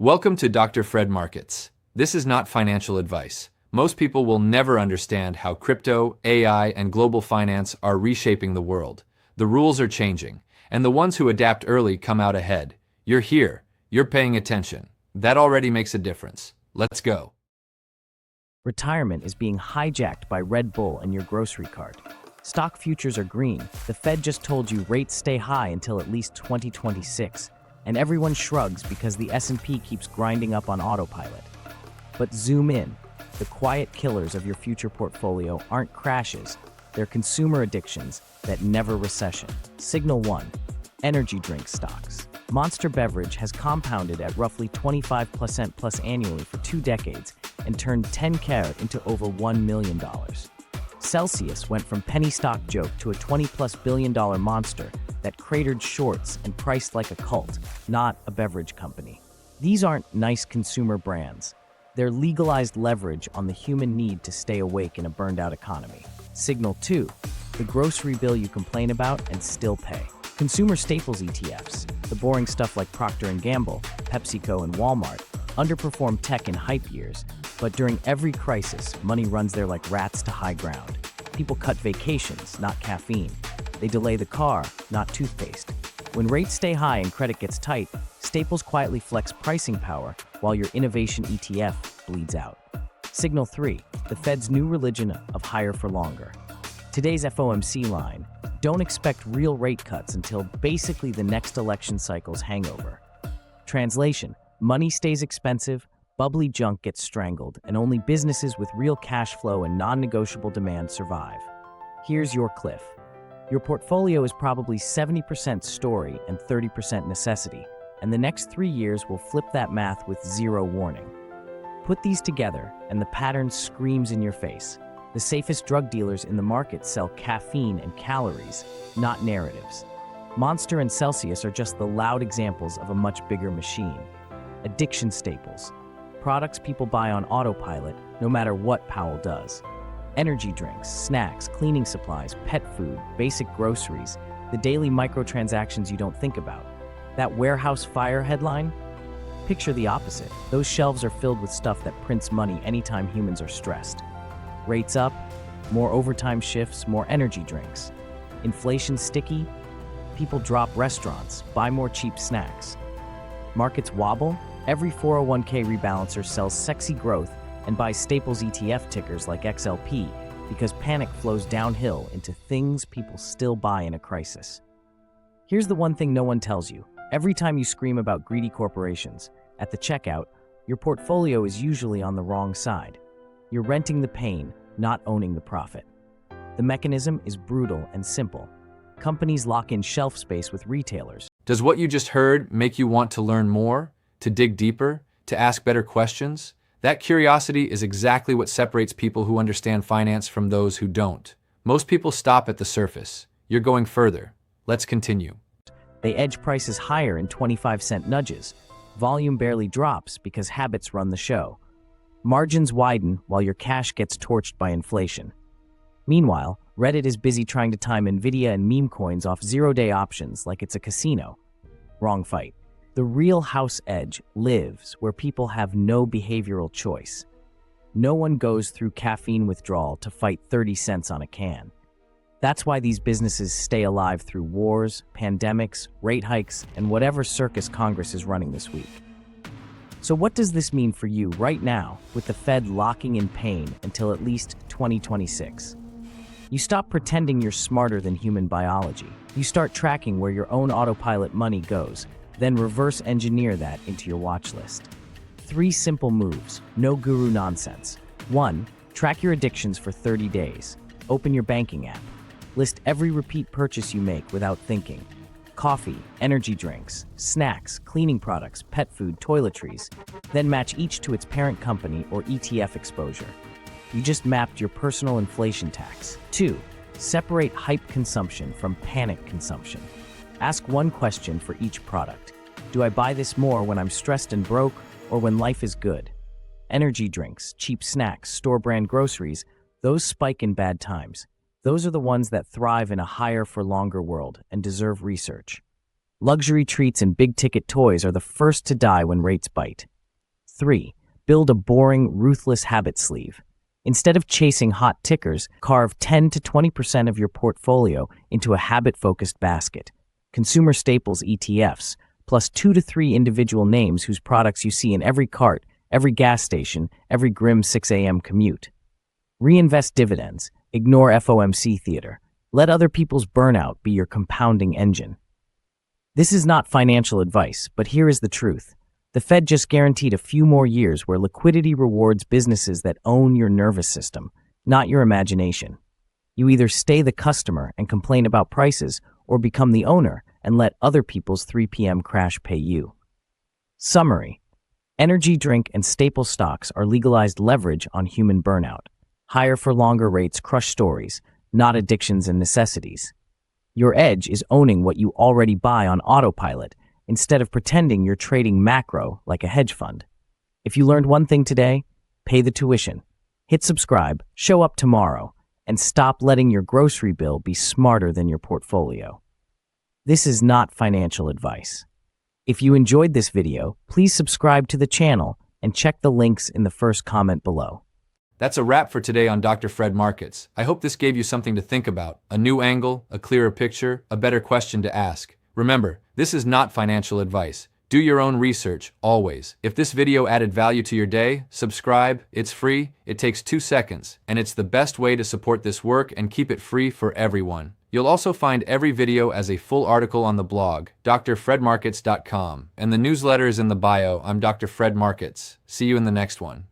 Welcome to Dr. Fred Markets. This is not financial advice. Most people will never understand how crypto, AI, and global finance are reshaping the world. The rules are changing, and the ones who adapt early come out ahead. You're here. You're paying attention. That already makes a difference. Let's go. Retirement is being hijacked by Red Bull and your grocery cart. Stock futures are green. The Fed just told you rates stay high until at least 2026. And everyone shrugs because the S&P keeps grinding up on autopilot. But zoom in. The quiet killers of your future portfolio aren't crashes. They're consumer addictions that never recession. Signal 1. Energy drink stocks. Monster Beverage has compounded at roughly 25% plus annually for 2 decades and turned 10 carat into over $1 million. Celsius went from penny stock joke to a $20+ billion monster that cratered shorts and priced like a cult, not a beverage company. These aren't nice consumer brands. They're legalized leverage on the human need to stay awake in a burned-out economy. Signal 2. The grocery bill you complain about and still pay. Consumer staples ETFs, the boring stuff like Procter & Gamble, PepsiCo, and Walmart, underperform tech in hype years, but during every crisis, money runs there like rats to high ground. People cut vacations, not caffeine. They delay the car, not toothpaste. When rates stay high and credit gets tight, staples quietly flex pricing power while your innovation ETF bleeds out. Signal 3. The Fed's new religion of higher for longer. Today's FOMC line: don't expect real rate cuts until basically the next election cycle's hangover. Translation: money stays expensive, bubbly junk gets strangled, and only businesses with real cash flow and non-negotiable demand survive. Here's your cliff. Your portfolio is probably 70% story and 30% necessity, and the next 3 years will flip that math with zero warning. Put these together, and the pattern screams in your face. The safest drug dealers in the market sell caffeine and calories, not narratives. Monster and Celsius are just the loud examples of a much bigger machine. Addiction staples. Products people buy on autopilot, no matter what Powell does. Energy drinks, snacks, cleaning supplies, pet food, basic groceries, the daily microtransactions you don't think about. That warehouse fire headline? Picture the opposite. Those shelves are filled with stuff that prints money anytime humans are stressed. Rates up, more overtime shifts, more energy drinks. Inflation sticky? People drop restaurants, buy more cheap snacks. Markets wobble? Every 401k rebalancer sells sexy growth and buys staples ETF tickers like XLP because panic flows downhill into things people still buy in a crisis. Here's the one thing no one tells you. Every time you scream about greedy corporations, at the checkout, your portfolio is usually on the wrong side. You're renting the pain, not owning the profit. The mechanism is brutal and simple. Companies lock in shelf space with retailers. Does what you just heard make you want to learn more, to dig deeper, to ask better questions? That curiosity is exactly what separates people who understand finance from those who don't. Most people stop at the surface. You're going further. Let's continue. They edge prices higher in 25-cent nudges. Volume barely drops because habits run the show. Margins widen while your cash gets torched by inflation. Meanwhile, Reddit is busy trying to time Nvidia and meme coins off zero-day options like it's a casino. Wrong fight. The real house edge lives where people have no behavioral choice. No one goes through caffeine withdrawal to fight 30 cents on a can. That's why these businesses stay alive through wars, pandemics, rate hikes, and whatever circus Congress is running this week. So what does this mean for you right now, with the Fed locking in pain until at least 2026? You stop pretending you're smarter than human biology. You start tracking where your own autopilot money goes, then reverse engineer that into your watch list. 3 simple moves, no guru nonsense. 1. Track your addictions for 30 days. Open your banking app. List every repeat purchase you make without thinking. Coffee, energy drinks, snacks, cleaning products, pet food, toiletries. Then match each to its parent company or ETF exposure. You just mapped your personal inflation tax. 2. Separate hype consumption from panic consumption. Ask one question for each product. Do I buy this more when I'm stressed and broke, or when life is good? Energy drinks, cheap snacks, store-brand groceries, those spike in bad times. Those are the ones that thrive in a higher for longer world and deserve research. Luxury treats and big-ticket toys are the first to die when rates bite. 3. Build a boring, ruthless habit sleeve. Instead of chasing hot tickers, carve 10 to 20% of your portfolio into a habit-focused basket. Consumer staples ETFs, plus 2 to 3 individual names whose products you see in every cart, every gas station, every grim 6 a.m. commute. Reinvest dividends. Ignore FOMC theater. Let other people's burnout be your compounding engine. This is not financial advice, but here is the truth. The Fed just guaranteed a few more years where liquidity rewards businesses that own your nervous system, not your imagination. You either stay the customer and complain about prices, or become the owner and let other people's 3 p.m. crash pay you. Summary: energy drink and staple stocks are legalized leverage on human burnout. Higher for longer rates crush stories, not addictions and necessities. Your edge is owning what you already buy on autopilot, instead of pretending you're trading macro like a hedge fund. If you learned one thing today, pay the tuition, hit subscribe, show up tomorrow, and stop letting your grocery bill be smarter than your portfolio. This is not financial advice. If you enjoyed this video, please subscribe to the channel and check the links in the first comment below. That's a wrap for today on Dr. Fred Markets. I hope this gave you something to think about, a new angle, a clearer picture, a better question to ask. Remember, this is not financial advice. Do your own research, always. If this video added value to your day, subscribe. It's free, it takes 2 seconds, and it's the best way to support this work and keep it free for everyone. You'll also find every video as a full article on the blog, drfredmarkets.com, and the newsletter is in the bio. I'm Dr. Fred Markets. See you in the next one.